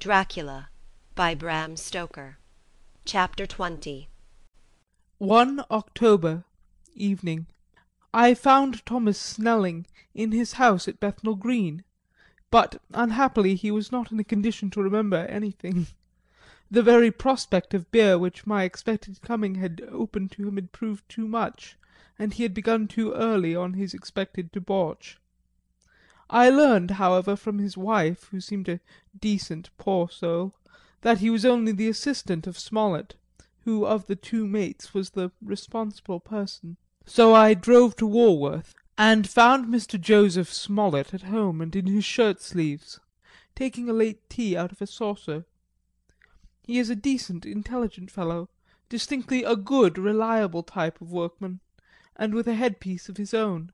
Dracula by Bram Stoker. Chapter 20. 1 October, evening. I found Thomas Snelling in his house at Bethnal Green, but unhappily he was not in a condition to remember anything. The very prospect of beer which my expected coming had opened to him had proved too much, and he had begun too early on his expected debauch. I learned, however, from his wife, who seemed a decent poor soul, that he was only the assistant of Smollett, who of the two mates was the responsible person. So I drove to Walworth, and found Mr. Joseph Smollett at home and in his shirt sleeves, taking a late tea out of a saucer. He is a decent, intelligent fellow, distinctly a good, reliable type of workman, and with a headpiece of his own.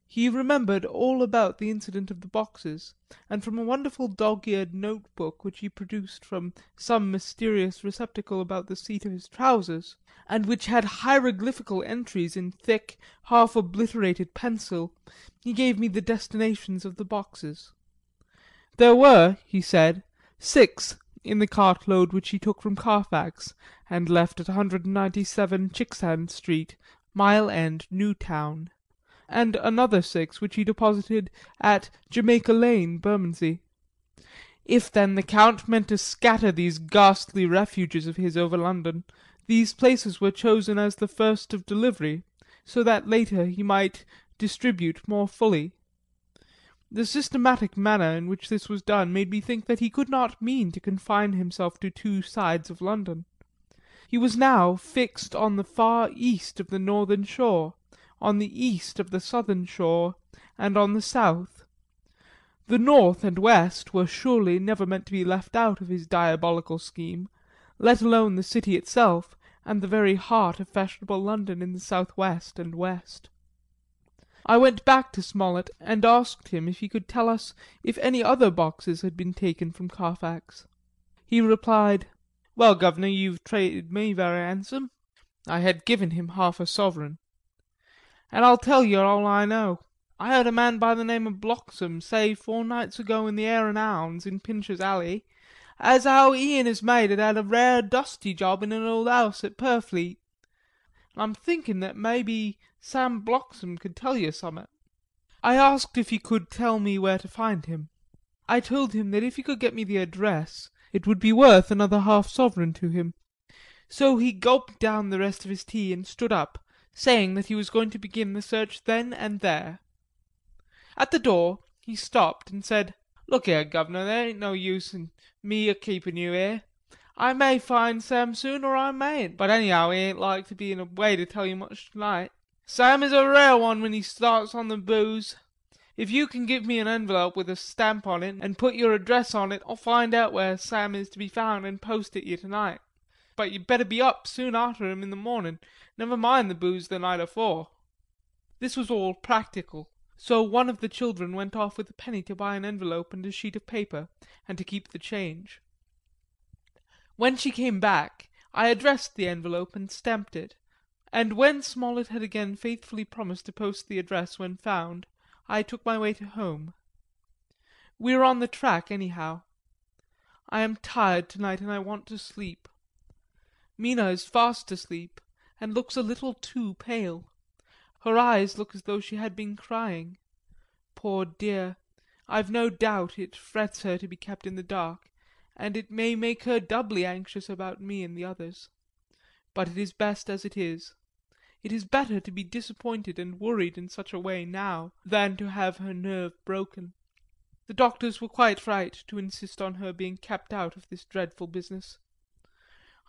He remembered all about the incident of the boxes, and from a wonderful dog-eared note-book which he produced from some mysterious receptacle about the seat of his trousers, and which had hieroglyphical entries in thick, half-obliterated pencil, he gave me the destinations of the boxes. There were, he said, 6 in the cartload which he took from Carfax, and left at 197 Chicksand Street, Mile End, Newtown, and another 6 which he deposited at Jamaica Lane, Bermondsey. If then the Count meant to scatter these ghastly refuges of his over London, these places were chosen as the first of delivery, so that later he might distribute more fully. The systematic manner in which this was done made me think that he could not mean to confine himself to 2 sides of London. He was now fixed on the far east of the northern shore, on the east of the southern shore, and on the south. The north and west were surely never meant to be left out of his diabolical scheme, let alone the city itself and the very heart of fashionable London in the south-west and west. I went back to Smollett and asked him if he could tell us if any other boxes had been taken from Carfax. He replied, "Well, guv'nor, you've treated me very handsome." I had given him half a sovereign. "And I'll tell you all I know. I heard a man by the name of Bloxham say 4 nights ago in the Hare and Hounds in Pincher's Alley as how he and his mate had a rare dusty job in an old house at Purfleet. And I'm thinking that maybe Sam Bloxham could tell you summat." I asked if he could tell me where to find him. I told him that if he could get me the address it would be worth another half sovereign to him. So he gulped down the rest of his tea and stood up, saying that he was going to begin the search then and there. At the door he stopped and said, "Look here, guv'nor, there ain't no use in me a-keeping you here. I may find Sam soon or I mayn't, but anyhow he ain't like to be in a way to tell you much tonight. Sam is a rare one when he starts on the booze. If you can give me an envelope with a stamp on it, and put your address on it, I'll find out where Sam is to be found and post it you tonight. But you'd better be up soon arter him in the morning, never mind the booze the night afore." This was all practical, so one of the children went off with a penny to buy an envelope and a sheet of paper, and to keep the change. When she came back I addressed the envelope and stamped it, and when Smollett had again faithfully promised to post the address when found, I took my way to home. We're on the track anyhow. I am tired tonight and I want to sleep. Mina is fast asleep, and looks a little too pale. Her eyes look as though she had been crying. Poor dear, I've no doubt it frets her to be kept in the dark, and it may make her doubly anxious about me and the others. But it is best as it is. It is better to be disappointed and worried in such a way now than to have her nerve broken. The doctors were quite right to insist on her being kept out of this dreadful business.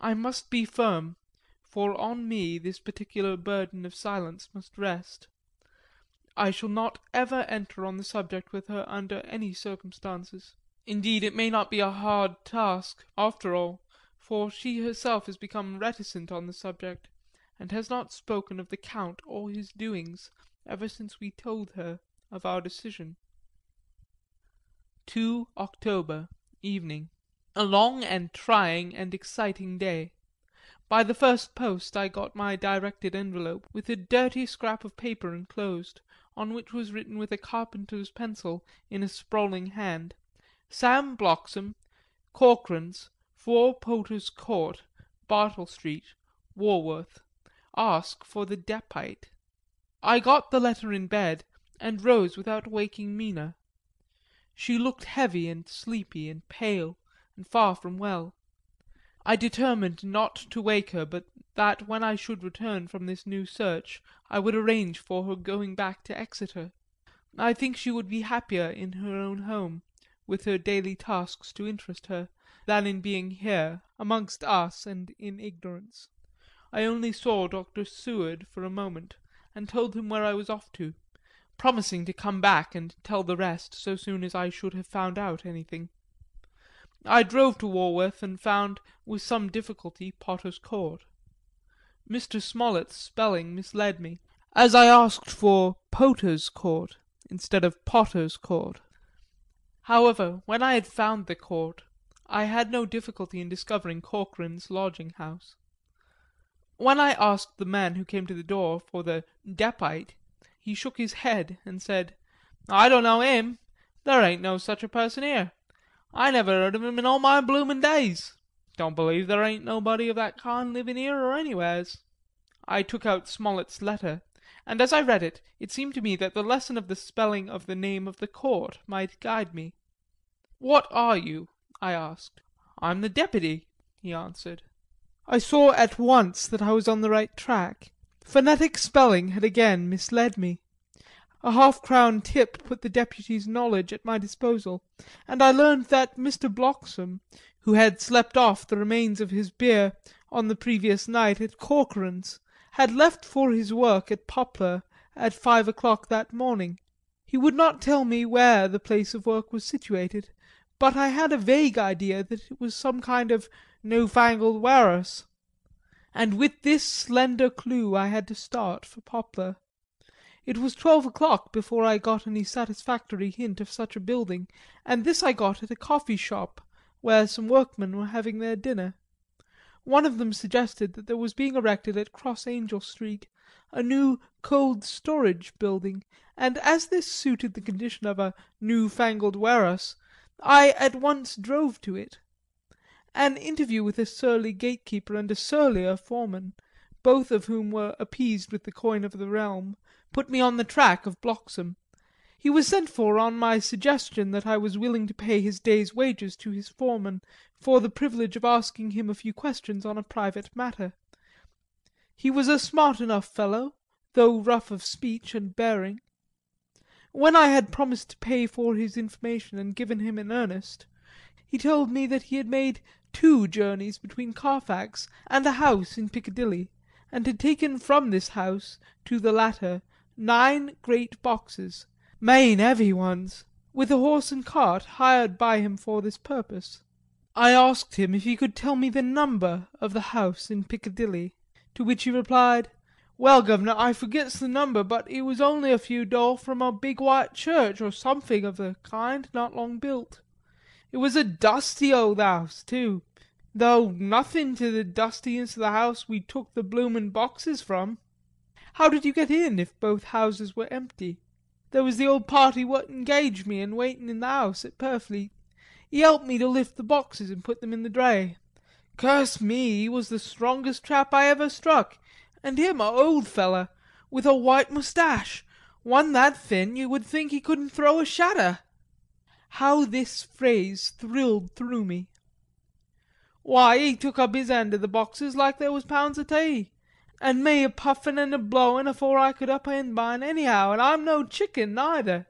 I must be firm, for on me this particular burden of silence must rest. I shall not ever enter on the subject with her under any circumstances. Indeed, it may not be a hard task, after all, for she herself has become reticent on the subject, and has not spoken of the Count or his doings ever since we told her of our decision. 2 October, evening. A long and trying and exciting day. By the first post I got my directed envelope, with a dirty scrap of paper enclosed, on which was written with a carpenter's pencil in a sprawling hand, "Sam Bloxham, Corcoran's, 4 Poter's Court, Bartle Street, Walworth. Ask for the Depite. I got the letter in bed, and rose without waking Mina. She looked heavy and sleepy and pale, and far from well. I determined not to wake her, but that when I should return from this new search I would arrange for her going back to Exeter. I think she would be happier in her own home, with her daily tasks to interest her, than in being here, amongst us and in ignorance. I only saw Dr. Seward for a moment, and told him where I was off to, promising to come back and tell the rest so soon as I should have found out anything. I drove to Walworth and found, with some difficulty, Potter's Court. Mr. Smollett's spelling misled me, as I asked for Poter's Court instead of Potter's Court. However, when I had found the court, I had no difficulty in discovering Corcoran's lodging-house. When I asked the man who came to the door for the Depite, he shook his head and said, "I don't know him. There ain't no such a person here. I never heard of him in all my bloomin' days. Don't believe there ain't nobody of that kind living here or anywheres." I took out Smollett's letter, and as I read it, it seemed to me that the lesson of the spelling of the name of the court might guide me. "What are you?" I asked. "I'm the deputy," he answered. I saw at once that I was on the right track. Phonetic spelling had again misled me. A half-crown tip put the deputy's knowledge at my disposal, and I learned that Mr. Bloxam, who had slept off the remains of his beer on the previous night at Corcoran's, had left for his work at Poplar at 5 o'clock that morning. He would not tell me where the place of work was situated, but I had a vague idea that it was some kind of new-fangled warehouse, and with this slender clue I had to start for Poplar. It was 12 o'clock before I got any satisfactory hint of such a building, and this I got at a coffee shop where some workmen were having their dinner. One of them suggested that there was being erected at Cross Angel Street a new cold storage building, and as this suited the condition of a new-fangled warehouse, I at once drove to it. An interview with a surly gatekeeper and a surlier foreman, both of whom were appeased with the coin of the realm, put me on the track of Bloxam. He was sent for on my suggestion that I was willing to pay his day's wages to his foreman for the privilege of asking him a few questions on a private matter. He was a smart enough fellow, though rough of speech and bearing. When I had promised to pay for his information and given him in earnest, he told me that he had made 2 journeys between Carfax and a house in Piccadilly, and had taken from this house to the latter 9 great boxes, main heavy ones, with a horse and cart hired by him for this purpose. I asked him if he could tell me the number of the house in Piccadilly, to which he replied, "Well, guv'nor, I forgets the number, but it was only a few door from a big white church, or something of the kind, not long built. It was a dusty old house, too, though nothing to the dustiness of the house we took the bloomin' boxes from." "How did you get in, if both houses were empty?" "There was the old party what engaged me and waiting in the house at Purfleet. He helped me to lift the boxes and put them in the dray. Curse me, he was the strongest chap I ever struck, and him a old feller, with a white moustache, one that thin you would think he couldn't throw a shadder." How this phrase thrilled through me. "Why, he took up his end of the boxes like they was pounds of tea, and me a puffin' and a blowin' afore I could up end mine anyhow, and I'm no chicken neither."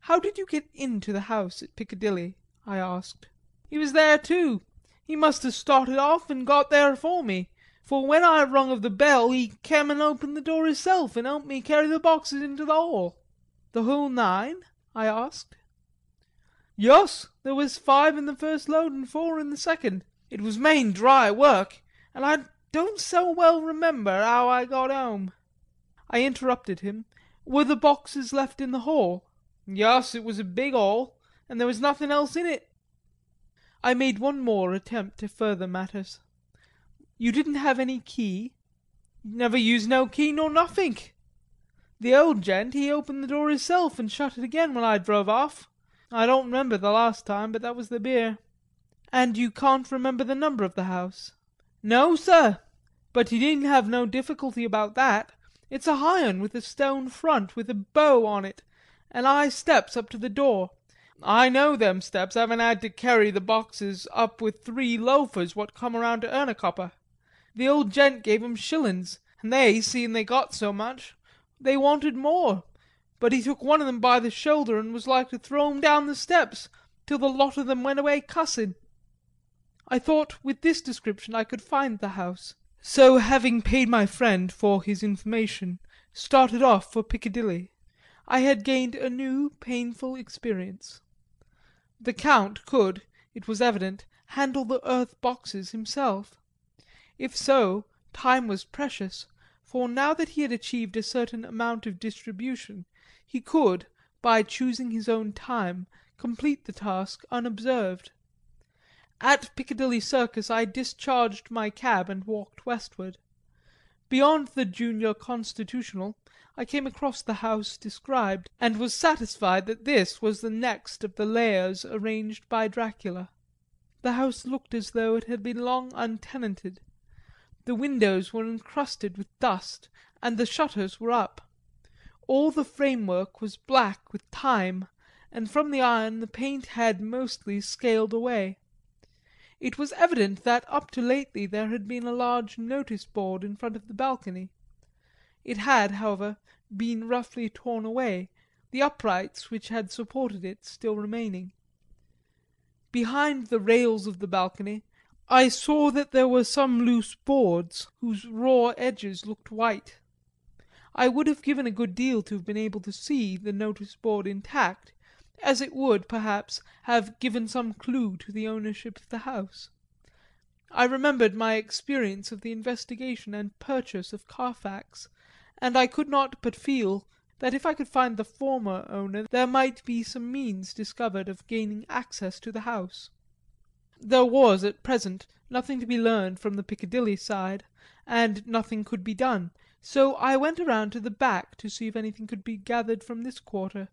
"How did you get into the house at Piccadilly?" I asked. "He was there too. He must have started off and got there afore me, for when I rung of the bell he came and opened the door hisself and helped me carry the boxes into the hall." "The whole 9?" I asked. "Yus, there was 5 in the first load and 4 in the second. It was main dry work, and I don't so well remember how I got home." I interrupted him. "Were the boxes left in the hall?" "Yus, it was a big hall, and there was nothing else in it." I made one more attempt to further matters. "You didn't have any key?" "Never used no key nor nothink. The old gent he opened the door hisself and shut it again when I drove off. I don't remember the last time, but that was the beer." And you can't remember the number of the house? No, sir, but he didn't have no difficulty about that. It's a high un with a stone front with a bow on it, and 'igh steps up to the door. I know them steps, havin' 'ad to carry the boxes up with 3 loafers what come around to earn a copper. The old gent gave 'em shillin's, and they, seein' they got so much, they wanted more, but he took one of them by the shoulder and was like to throw 'em down the steps, till the lot of them went away cussin'. I thought with this description I could find the house, so having paid my friend for his information, started off for Piccadilly. I had gained a new painful experience. The Count could, it was evident, handle the earth boxes himself. If so, time was precious, for now that he had achieved a certain amount of distribution, he could, by choosing his own time, complete the task unobserved. At Piccadilly Circus I discharged my cab and walked westward. Beyond the Junior Constitutional I came across the house described, and was satisfied that this was the next of the layers arranged by Dracula. The house looked as though it had been long untenanted. The windows were encrusted with dust, and the shutters were up. All the framework was black with time, and from the iron the paint had mostly scaled away. It was evident that up to lately there had been a large notice board in front of the balcony. It had, however, been roughly torn away, the uprights which had supported it still remaining. Behind the rails of the balcony I saw that there were some loose boards whose raw edges looked white. I would have given a good deal to have been able to see the notice board intact, as it would, perhaps, have given some clue to the ownership of the house. I remembered my experience of the investigation and purchase of Carfax, and I could not but feel that if I could find the former owner there might be some means discovered of gaining access to the house. There was at present nothing to be learned from the Piccadilly side, and nothing could be done, so I went around to the back to see if anything could be gathered from this quarter.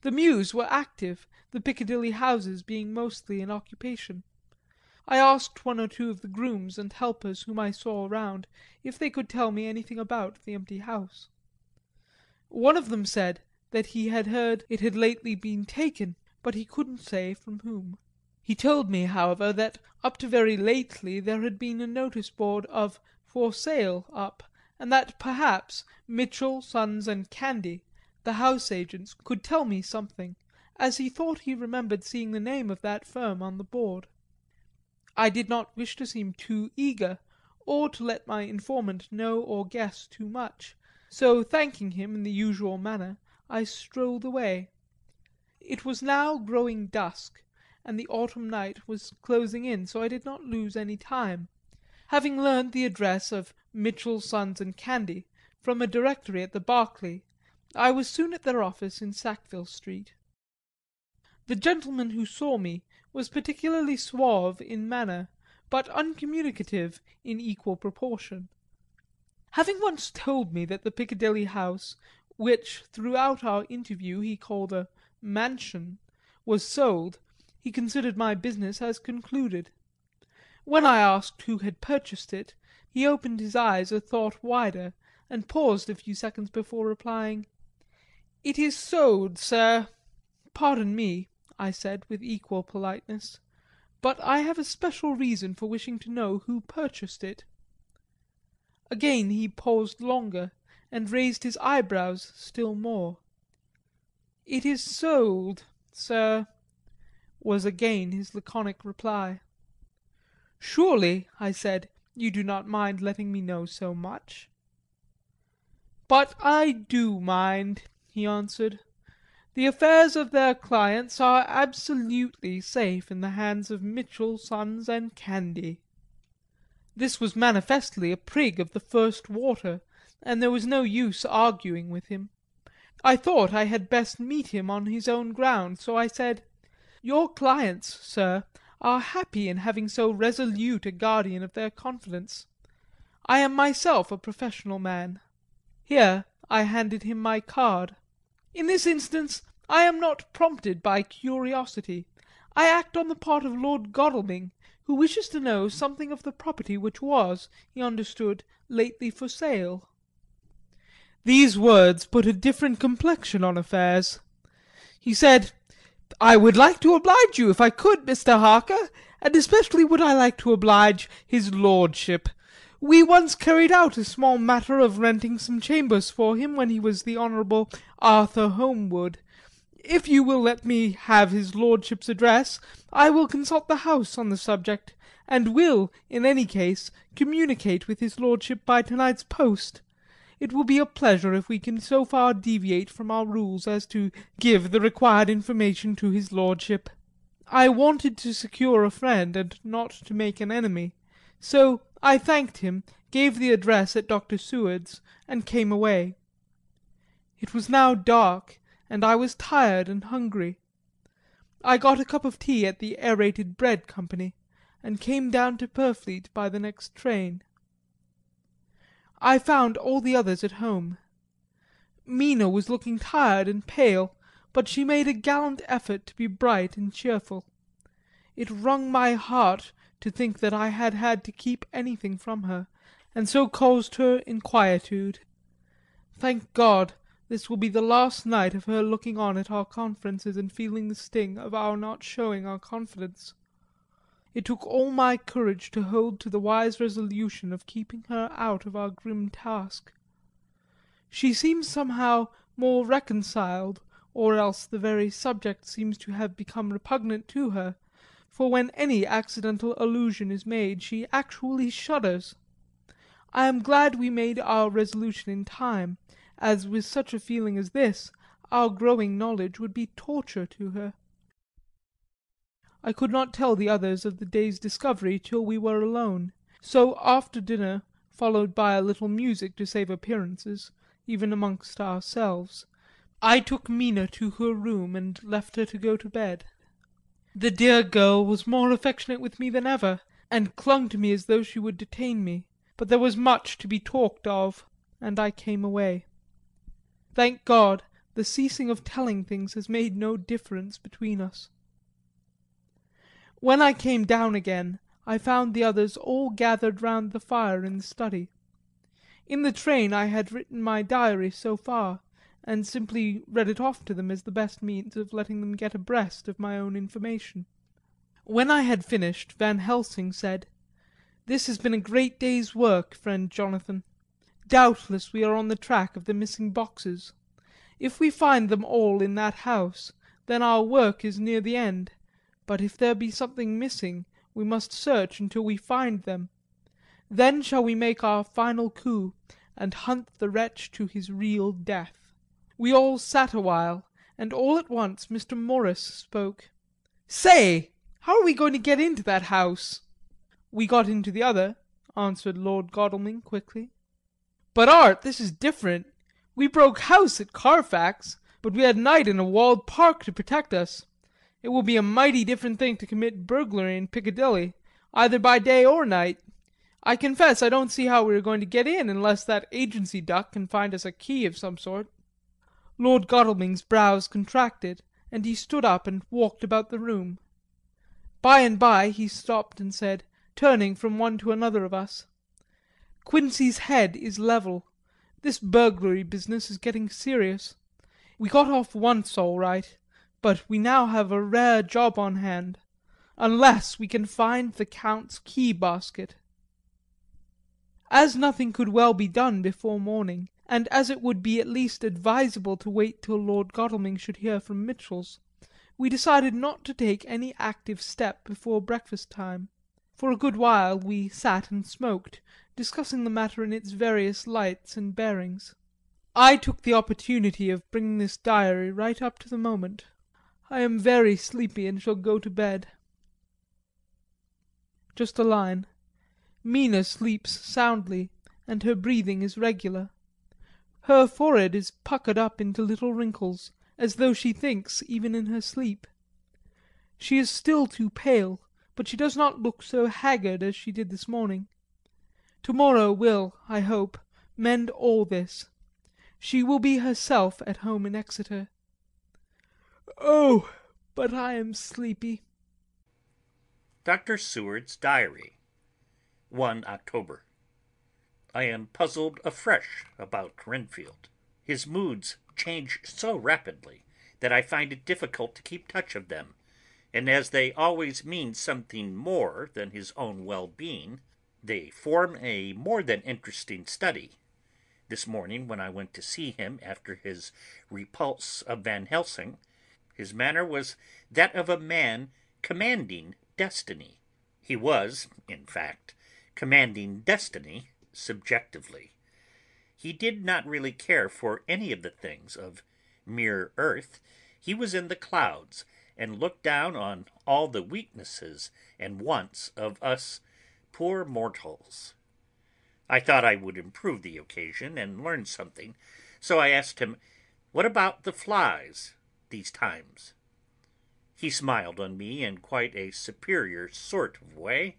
The mews were active, the Piccadilly houses being mostly in occupation. I asked one or two of the grooms and helpers whom I saw around if they could tell me anything about the empty house. One of them said that he had heard it had lately been taken, but he couldn't say from whom. He told me, however, that up to very lately there had been a notice board of "For Sale" up, and that perhaps Mitchell, Sons and Candy, the house agents, could tell me something, as he thought he remembered seeing the name of that firm on the board. I did not wish to seem too eager, or to let my informant know or guess too much, so thanking him in the usual manner I strolled away. It was now growing dusk, and the autumn night was closing in, so I did not lose any time. Having learned the address of Mitchell, Sons and Candy from a directory at the Berkeley, I was soon at their office in Sackville Street. The gentleman who saw me was particularly suave in manner, but uncommunicative in equal proportion. Having once told me that the Piccadilly house, which throughout our interview he called a mansion, was sold, he considered my business as concluded. When I asked who had purchased it, he opened his eyes a thought wider, and paused a few seconds before replying, "It is sold, sir." "Pardon me," I said with equal politeness, "but I have a special reason for wishing to know who purchased it." Again he paused longer, and raised his eyebrows still more. "It is sold, sir," was again his laconic reply. "Surely," I said, "you do not mind letting me know so much?" "But I do mind," he answered. "The affairs of their clients are absolutely safe in the hands of Mitchell, Sons and Candy." This was manifestly a prig of the first water, and there was no use arguing with him. I thought I had best meet him on his own ground, so I said, "Your clients, sir, are happy in having so resolute a guardian of their confidence. I am myself a professional man." Here I handed him my card. "In this instance I am not prompted by curiosity. I act on the part of Lord Godalming, who wishes to know something of the property which was, he understood, lately for sale." These words put a different complexion on affairs. He said, "I would like to oblige you if I could, Mr. Harker, and especially would I like to oblige his lordship. We once carried out a small matter of renting some chambers for him when he was the Honourable Arthur Holmwood. If you will let me have his lordship's address, I will consult the house on the subject, and will, in any case, communicate with his lordship by to-night's post. It will be a pleasure if we can so far deviate from our rules as to give the required information to his lordship." I wanted to secure a friend and not to make an enemy, so I thanked him, gave the address at Dr. Seward's, and came away. It was now dark, and I was tired and hungry. I got a cup of tea at the Aerated Bread Company, and came down to Purfleet by the next train. I found all the others at home. Mina was looking tired and pale, but she made a gallant effort to be bright and cheerful. It wrung my heart to think that I had had to keep anything from her, and so caused her inquietude. Thank God, this will be the last night of her looking on at our conferences and feeling the sting of our not showing our confidence. It took all my courage to hold to the wise resolution of keeping her out of our grim task. She seems somehow more reconciled, or else the very subject seems to have become repugnant to her, for when any accidental allusion is made she actually shudders. I am glad we made our resolution in time, as with such a feeling as this our growing knowledge would be torture to her. I could not tell the others of the day's discovery till we were alone, so after dinner, followed by a little music to save appearances, even amongst ourselves, I took Mina to her room and left her to go to bed. The dear girl was more affectionate with me than ever, and clung to me as though she would detain me, but there was much to be talked of, and I came away. Thank God, the ceasing of telling things has made no difference between us. When I came down again I found the others all gathered round the fire in the study. In the train I had written my diary so far, and simply read it off to them as the best means of letting them get abreast of my own information. When I had finished, Van Helsing said, "This has been a great day's work, friend Jonathan. Doubtless we are on the track of the missing boxes. If we find them all in that house, then our work is near the end, but if there be something missing we must search until we find them. Then shall we make our final coup, and hunt the wretch to his real death." We all sat a while, and all at once Mr. Morris spoke. "Say, how are we going to get into that house?" "We got into the other," answered Lord Godalming quickly. "But, Art, this is different. We broke house at Carfax, but we had night in a walled park to protect us. It will be a mighty different thing to commit burglary in Piccadilly, either by day or night. I confess I don't see how we are going to get in unless that agency duck can find us a key of some sort." Lord Godalming's brows contracted, and he stood up and walked about the room. By and by he stopped and said, turning from one to another of us, "Quincey's head is level. This burglary business is getting serious. We got off once all right, but we now have a rare job on hand, unless we can find the Count's key basket." As nothing could well be done before morning, and as it would be at least advisable to wait till Lord Godalming should hear from Mitchell's, we decided not to take any active step before breakfast time. For a good while we sat and smoked, discussing the matter in its various lights and bearings. I took the opportunity of bringing this diary right up to the moment. I am very sleepy and shall go to bed. Just a line. Mina sleeps soundly, and her breathing is regular. Her forehead is puckered up into little wrinkles, as though she thinks even in her sleep. She is still too pale, but she does not look so haggard as she did this morning. To-morrow will, I hope, mend all this. She will be herself at home in Exeter. Oh, but I am sleepy. Dr. Seward's Diary, 1 October. I am puzzled afresh about Renfield. His moods change so rapidly that I find it difficult to keep touch of them, and as they always mean something more than his own well-being, they form a more than interesting study. This morning, when I went to see him after his repulse of Van Helsing, his manner was that of a man commanding destiny. He was, in fact, commanding destiny subjectively. He did not really care for any of the things of mere earth. He was in the clouds, and looked down on all the weaknesses and wants of us poor mortals. I thought I would improve the occasion and learn something, so I asked him, "What about the flies these times?" He smiled on me in quite a superior sort of way,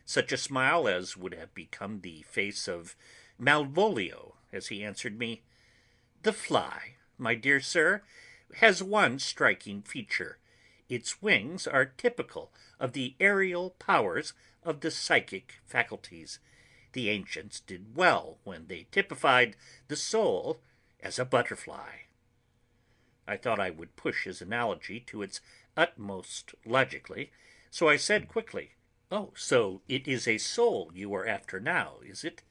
such a smile as would have become the face of Malvolio, as he answered me, "The fly, my dear sir, has one striking feature. Its wings are typical of the aerial powers of the psychic faculties. The ancients did well when they typified the soul as a butterfly." I thought I would push his analogy to its utmost logically, so I said quickly, "Oh, so it is a soul you are after now, is it?"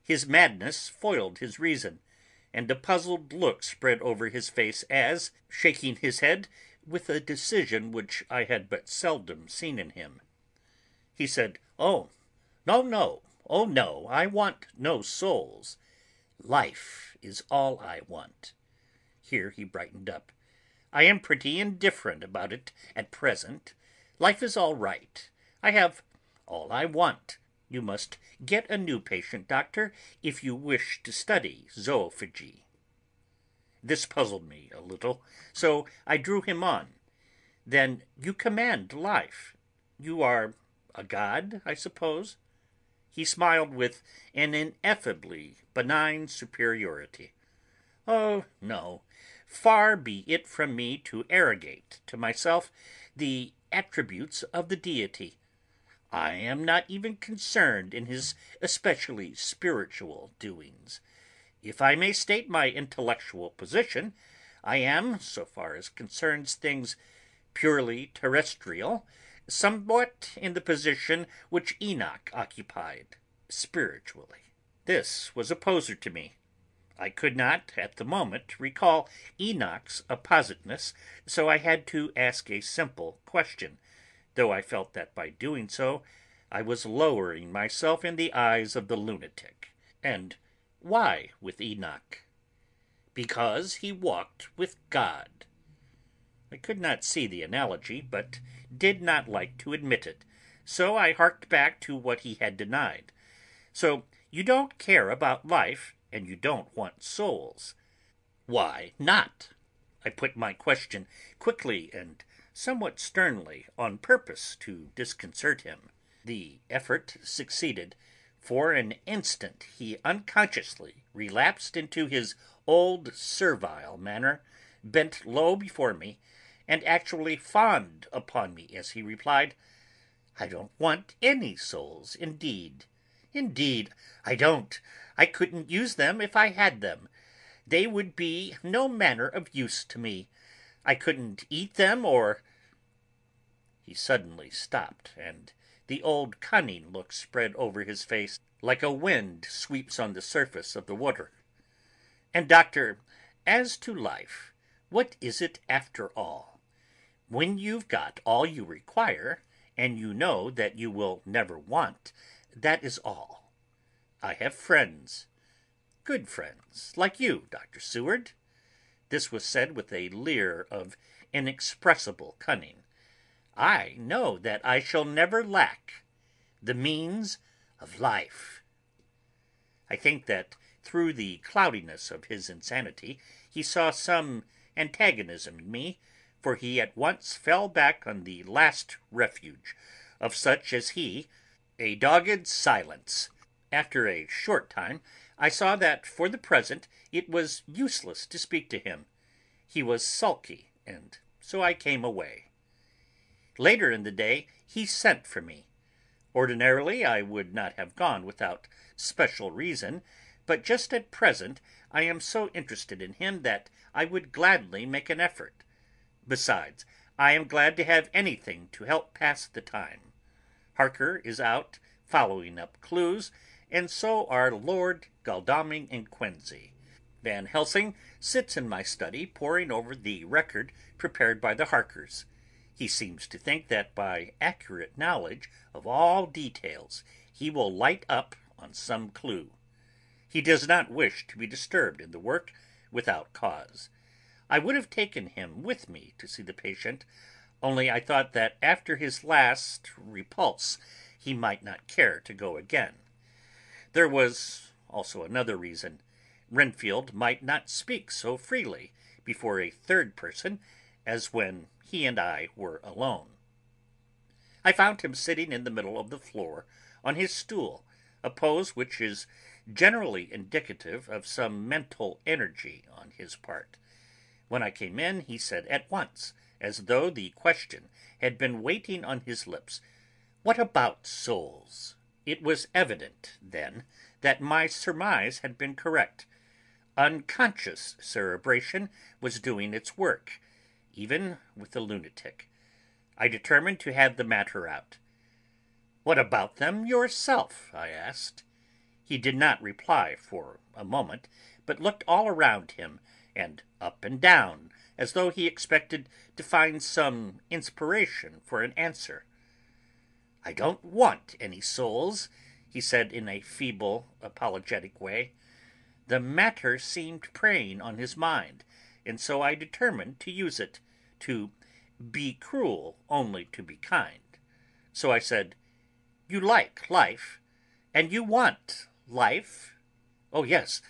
His madness foiled his reason, and a puzzled look spread over his face as, shaking his head with a decision which I had but seldom seen in him, he said, "Oh, no, oh no, I want no souls. Life is all I want." Here he brightened up. "I am pretty indifferent about it at present. Life is all right. I have all I want. You must get a new patient, doctor, if you wish to study zoophagy." This puzzled me a little, so I drew him on. "Then you command life. You are a god, I suppose?" He smiled with an ineffably benign superiority. "Oh, no. Far be it from me to arrogate to myself the attributes of the deity. I am not even concerned in his especially spiritual doings. If I may state my intellectual position, I am, so far as concerns things purely terrestrial, somewhat in the position which Enoch occupied spiritually." This was a poser to me. I could not, at the moment, recall Enoch's appositeness, so I had to ask a simple question, though I felt that by doing so I was lowering myself in the eyes of the lunatic. "And why with Enoch?" "Because he walked with God." I could not see the analogy, but did not like to admit it, so I harked back to what he had denied. "So you don't care about life, and you don't want souls." "Why not?" I put my question quickly and somewhat sternly, on purpose to disconcert him. The effort succeeded. For an instant he unconsciously relapsed into his old servile manner, bent low before me, and actually fawned upon me as he replied, "I don't want any souls, indeed. Indeed, I don't. I couldn't use them if I had them. They would be no manner of use to me. I couldn't eat them or—" He suddenly stopped, and the old cunning look spread over his face like a wind sweeps on the surface of the water. "And, doctor, as to life, what is it after all? When you've got all you require, and you know that you will never want, that is all. I have friends, good friends, like you, Dr. Seward." This was said with a leer of inexpressible cunning. "I know that I shall never lack the means of life." I think that through the cloudiness of his insanity he saw some antagonism in me, for he at once fell back on the last refuge of such as he, a dogged silence. After a short time I saw that for the present it was useless to speak to him. He was sulky, and so I came away. Later in the day he sent for me. Ordinarily I would not have gone without special reason, but just at present I am so interested in him that I would gladly make an effort. Besides, I am glad to have anything to help pass the time. Harker is out following up clues, and so are Lord Godalming and Quinsy. Van Helsing sits in my study poring over the record prepared by the Harkers. He seems to think that by accurate knowledge of all details he will light up on some clue. He does not wish to be disturbed in the work without cause. I would have taken him with me to see the patient, only I thought that after his last repulse he might not care to go again. There was also another reason. Renfield might not speak so freely before a third person as when he and I were alone. I found him sitting in the middle of the floor on his stool, a pose which is generally indicative of some mental energy on his part. When I came in, he said at once, as though the question had been waiting on his lips, "What about souls?" It was evident, then, that my surmise had been correct. Unconscious cerebration was doing its work, even with the lunatic. I determined to have the matter out. "What about them yourself?" I asked. He did not reply for a moment, but looked all around him and up and down, as though he expected to find some inspiration for an answer. "I don't want any souls," he said in a feeble, apologetic way. The matter seemed preying on his mind, and so I determined to use it, to be cruel only to be kind. So I said, "You like life, and you want life?" "Oh, yes,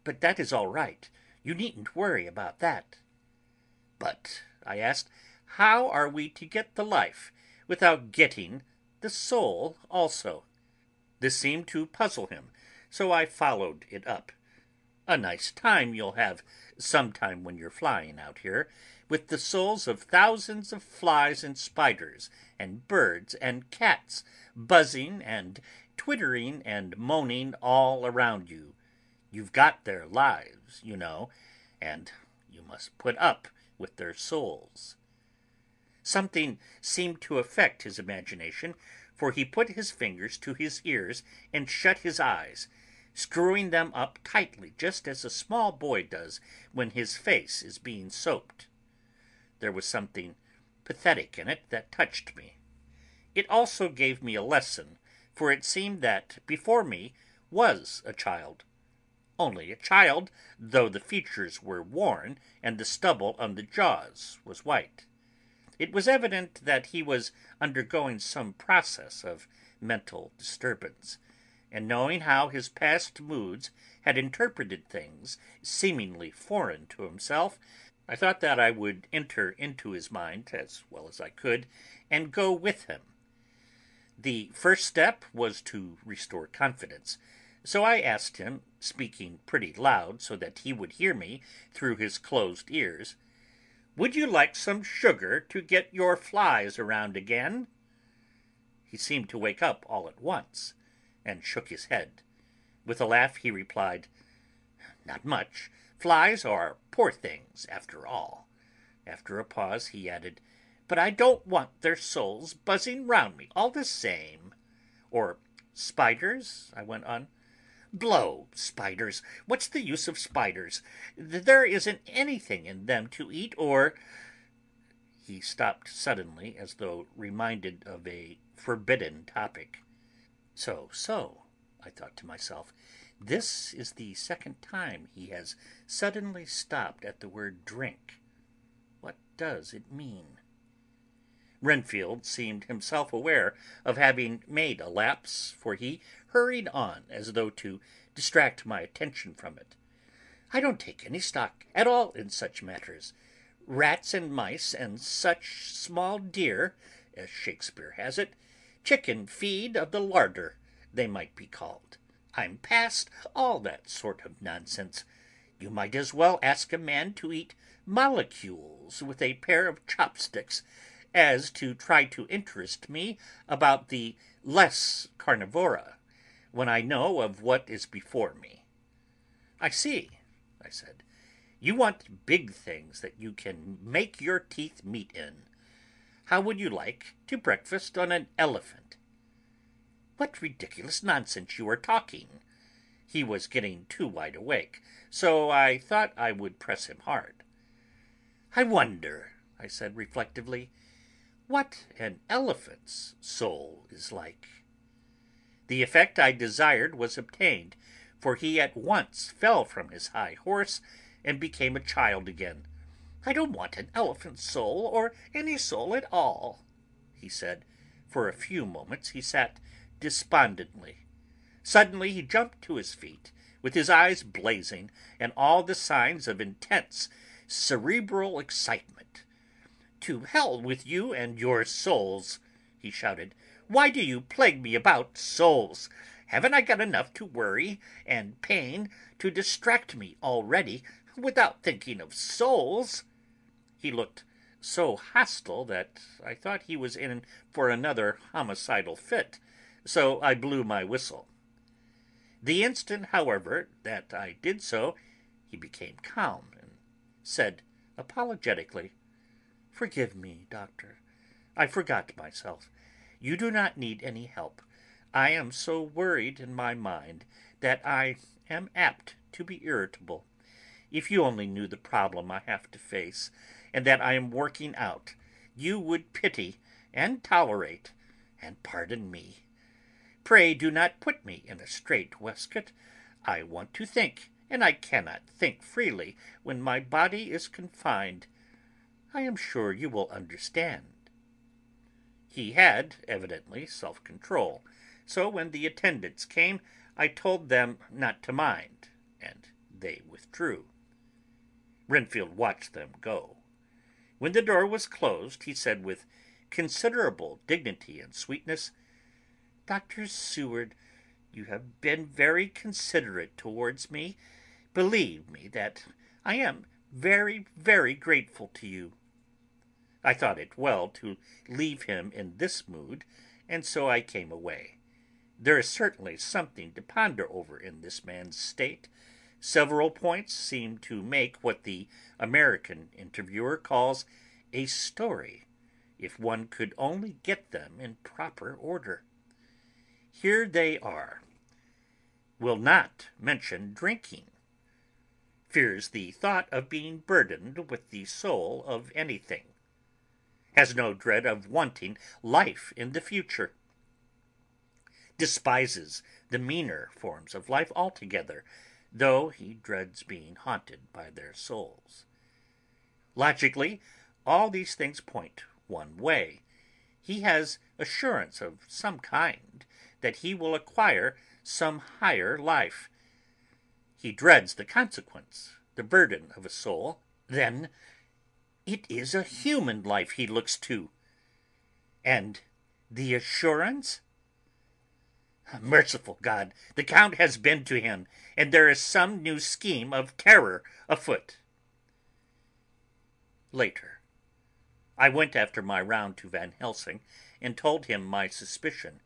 but that is all right. You needn't worry about that." "But," I asked, "how are we to get the life without getting the soul also?" This seemed to puzzle him, so I followed it up. "A nice time you'll have sometime when you're flying out here, with the souls of thousands of flies and spiders and birds and cats buzzing and twittering and moaning all around you. You've got their lives, you know, and you must put up with their souls." Something seemed to affect his imagination, for he put his fingers to his ears and shut his eyes, screwing them up tightly just as a small boy does when his face is being soaped. There was something pathetic in it that touched me. It also gave me a lesson, for it seemed that before me was a child. Only a child, though the features were worn and the stubble on the jaws was white. It was evident that he was undergoing some process of mental disturbance, and knowing how his past moods had interpreted things seemingly foreign to himself, I thought that I would enter into his mind as well as I could and go with him. The first step was to restore confidence, so I asked him, speaking pretty loud so that he would hear me through his closed ears, "Would you like some sugar to get your flies around again?" He seemed to wake up all at once, and shook his head. With a laugh he replied, "Not much. Flies are poor things, after all." After a pause he added, "But I don't want their souls buzzing round me all the same." "Or spiders?" I went on. "Blow spiders! What's the use of spiders? There isn't anything in them to eat or—" He stopped suddenly, as though reminded of a forbidden topic. So, I thought to myself, this is the second time he has suddenly stopped at the word drink. What does it mean? Renfield seemed himself aware of having made a lapse, for he hurried on as though to distract my attention from it. "I don't take any stock at all in such matters. Rats and mice and such small deer, as Shakespeare has it, chicken feed of the larder, they might be called. I'm past all that sort of nonsense. You might as well ask a man to eat molecules with a pair of chopsticks as to try to interest me about the less carnivora, when I know of what is before me. I see, I said. You want big things that you can make your teeth meet in. How would you like to breakfast on an elephant? What ridiculous nonsense you are talking. He was getting too wide awake, so I thought I would press him hard. I wonder, I said reflectively, what an elephant's soul is like. The effect I desired was obtained, for he at once fell from his high horse and became a child again. I don't want an elephant's soul, or any soul at all, he said. For a few moments he sat despondently. Suddenly he jumped to his feet, with his eyes blazing and all the signs of intense cerebral excitement. To hell with you and your souls, he shouted. Why do you plague me about souls? Haven't I got enough to worry and pain to distract me already without thinking of souls? He looked so hostile that I thought he was in for another homicidal fit, so I blew my whistle. The instant, however, that I did so, he became calm and said apologetically, "Forgive me, doctor. I forgot myself. You do not need any help. I am so worried in my mind that I am apt to be irritable. If you only knew the problem I have to face, and that I am working out, you would pity and tolerate and pardon me. Pray do not put me in a strait waistcoat. I want to think, and I cannot think freely when my body is confined. I am sure you will understand." He had evidently self-control, so when the attendants came, I told them not to mind, and they withdrew. Renfield watched them go. When the door was closed, he said with considerable dignity and sweetness, "Dr. Seward, you have been very considerate towards me. Believe me that I am very, very grateful to you." I thought it well to leave him in this mood, and so I came away. There is certainly something to ponder over in this man's state. Several points seem to make what the American interviewer calls a story, if one could only get them in proper order. Here they are. Will not mention drinking. Fears the thought of being burdened with the soul of anything. Has no dread of wanting life in the future. Despises the meaner forms of life altogether, though he dreads being haunted by their souls. Logically, all these things point one way. He has assurance of some kind that he will acquire some higher life. He dreads the consequence, the burden of a soul. Then it is a human life he looks to. And the assurance? Merciful God, the Count has been to him, and there is some new scheme of terror afoot. Later. I went after my round to Van Helsing and told him my suspicion.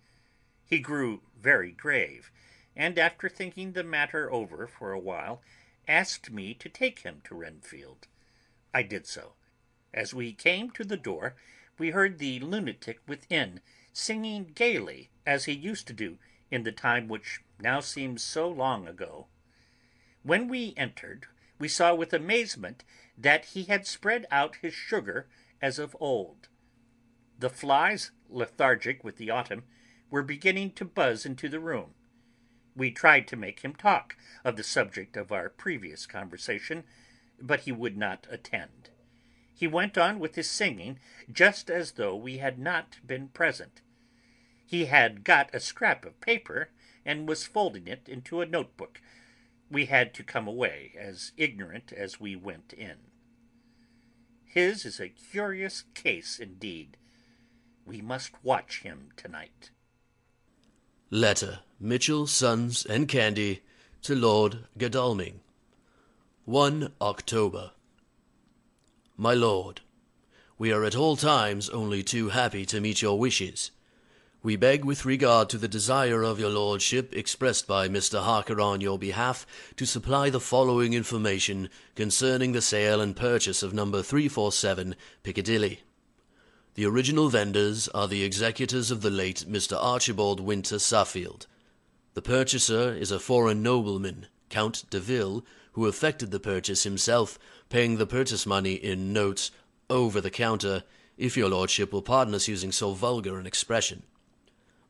He grew very grave, and after thinking the matter over for a while, asked me to take him to Renfield. I did so. As we came to the door, we heard the lunatic within singing gaily, as he used to do in the time which now seems so long ago. When we entered, we saw with amazement that he had spread out his sugar as of old. The flies, lethargic with the autumn, were beginning to buzz into the room. We tried to make him talk of the subject of our previous conversation, but he would not attend. He went on with his singing just as though we had not been present. He had got a scrap of paper and was folding it into a notebook. We had to come away as ignorant as we went in. His is a curious case indeed. We must watch him tonight. Letter, Mitchell, Sons, and Candy, to Lord Godalming. 1 October. My lord, we are at all times only too happy to meet your wishes. We beg with regard to the desire of your lordship expressed by Mr. Harker on your behalf to supply the following information concerning the sale and purchase of number 347 Piccadilly. The original vendors are the executors of the late Mr. Archibald Winter Suffield. The purchaser is a foreign nobleman, Count de Ville, who effected the purchase himself, paying the purchase money in notes over the counter, if your lordship will pardon us using so vulgar an expression.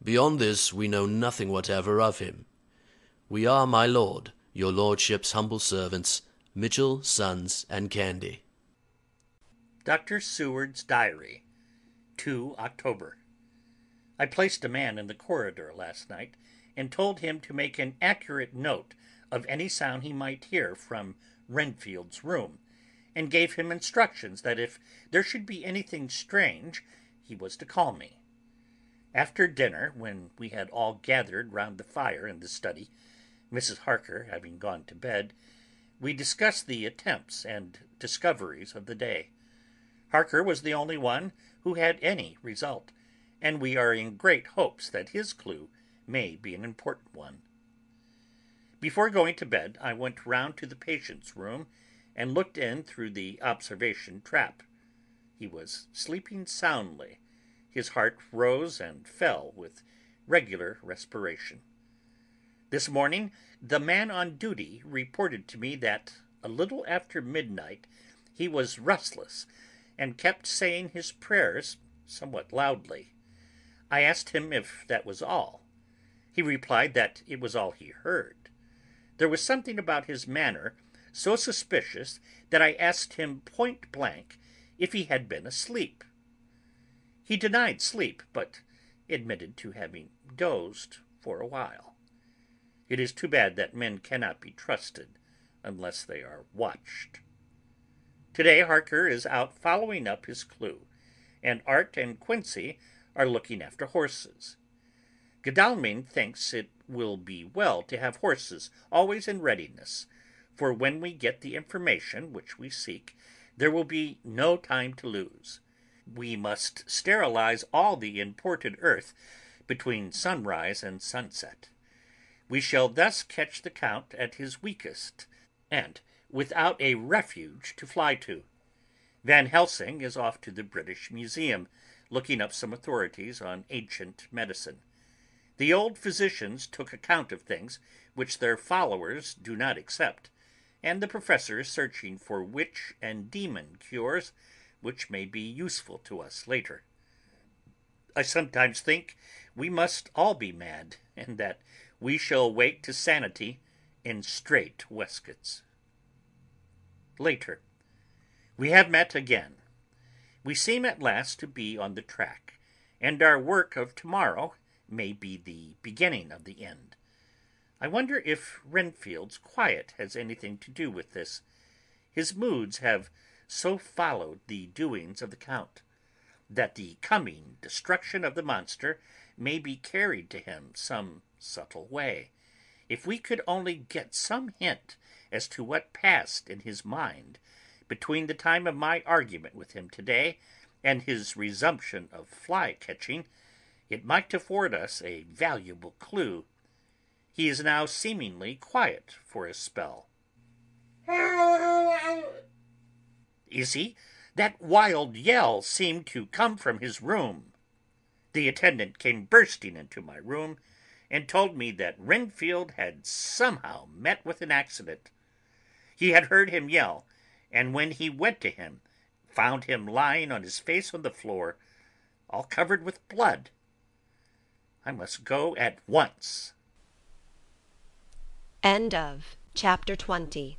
Beyond this we know nothing whatever of him. We are, my lord, your lordship's humble servants, Mitchell, Sons, and Candy. Dr. Seward's Diary, 2 October. I placed a man in the corridor last night and told him to make an accurate note of any sound he might hear from Renfield's room, and gave him instructions that if there should be anything strange he was to call me. After dinner, when we had all gathered round the fire in the study, Mrs. Harker having gone to bed, we discussed the attempts and discoveries of the day. Harker was the only one who had any result, and we are in great hopes that his clue may be an important one. Before going to bed, I went round to the patient's room and looked in through the observation trap. He was sleeping soundly. His heart rose and fell with regular respiration. This morning the man on duty reported to me that a little after midnight he was restless and kept saying his prayers somewhat loudly. I asked him if that was all. He replied that it was all he heard. There was something about his manner so suspicious that I asked him point blank if he had been asleep. He denied sleep, but admitted to having dozed for a while. It is too bad that men cannot be trusted unless they are watched. Today Harker is out following up his clue, and Art and Quincey are looking after horses. Godalming thinks it will be well to have horses always in readiness, for when we get the information which we seek, there will be no time to lose. We must sterilize all the imported earth between sunrise and sunset. We shall thus catch the Count at his weakest, and without a refuge to fly to. Van Helsing is off to the British Museum, looking up some authorities on ancient medicine. The old physicians took account of things which their followers do not accept, and the professor is searching for witch and demon cures which may be useful to us later. I sometimes think we must all be mad, and that we shall wake to sanity in strait waistcoats. Later. We have met again. We seem at last to be on the track, and our work of tomorrow may be the beginning of the end. I wonder if Renfield's quiet has anything to do with this. His moods have so followed the doings of the Count, that the coming destruction of the monster may be carried to him some subtle way. If we could only get some hint as to what passed in his mind between the time of my argument with him today and his resumption of fly-catching, it might afford us a valuable clue. He is now seemingly quiet for a spell. Is he? That wild yell seemed to come from his room. The attendant came bursting into my room and told me that Renfield had somehow met with an accident. He had heard him yell, and when he went to him, found him lying on his face on the floor, all covered with blood. I must go at once. End of Chapter 20.